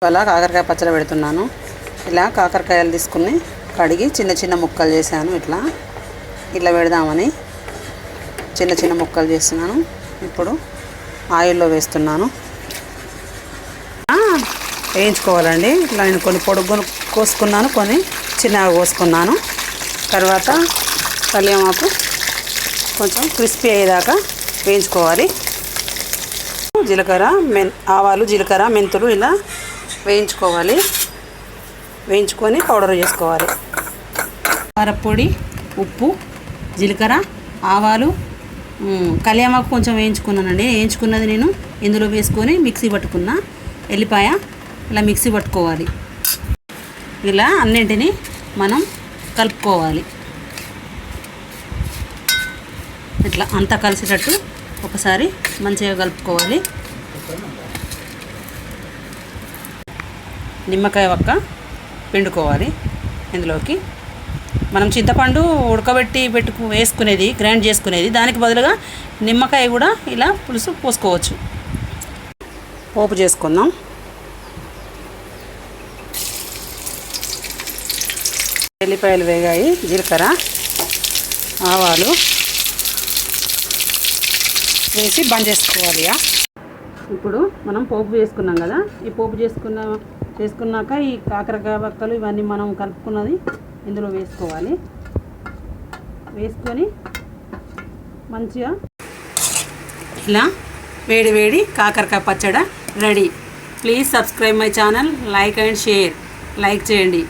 అలా కాకరకాయ పచ్చడి పెడుతున్నాను. ఇలా కాకరకాయలు తీసుకుని కడిగి చిన్న చిన్న ముక్కలు చేశాను. ఇట్లా పెడదామని చిన్న చిన్న ముక్కలు చేస్తున్నాను. ఇప్పుడు ఆయిల్లో వేస్తున్నాను. వేయించుకోవాలండి. ఇట్లా నేను కొన్ని పొడుగు కోసుకున్నాను, కొన్ని చిన్నగా కోసుకున్నాను. తర్వాత కళ్యామాకు కొంచెం క్రిస్పీ అయ్యేదాకా వేయించుకోవాలి. ఆవాలు జీలకర్ర మెంతులు ఇలా వేయించుకోవాలి. వేయించుకొని పౌడర్ చేసుకోవాలి. కారపొడి, ఉప్పు, జీలకర్ర, ఆవాలు, కళ్యామాకు కొంచెం వేయించుకున్నానండి. వేయించుకున్నది నేను ఇందులో వేసుకొని మిక్సీ పట్టుకున్నా. ఎల్లిపాయ ఇలా మిక్సీ పట్టుకోవాలి. ఇలా అన్నింటినీ మనం కలుపుకోవాలి. ఇట్లా అంతా కలిసేటట్టు ఒకసారి మంచిగా కలుపుకోవాలి. నిమ్మకాయ ఒక్క పిండుకోవాలి. ఇందులోకి మనం చింతపండు ఉడకబెట్టి వేసుకునేది, గ్రైండ్ చేసుకునేది, దానికి బదులుగా నిమ్మకాయ కూడా ఇలా పులుసు పోసుకోవచ్చు. పోపు చేసుకుందాం. ఎల్లిపాయలు వేగాయి, జీలకర్ర, ఆవాలు వేసి బంద్ చేసుకోవాలి. ఇప్పుడు మనం పోపు వేసుకున్నాం కదా, ఈ పోపు చేసుకున్నాక ఈ కాకరకాయ వక్కలు ఇవన్నీ మనం కలుపుకున్నది ఇందులో వేసుకోవాలి. వేసుకొని మంచిగా ఇలా వేడి వేడి కాకరకాయ పచ్చడి ready. Please subscribe my channel, like and share. Like చేయండి.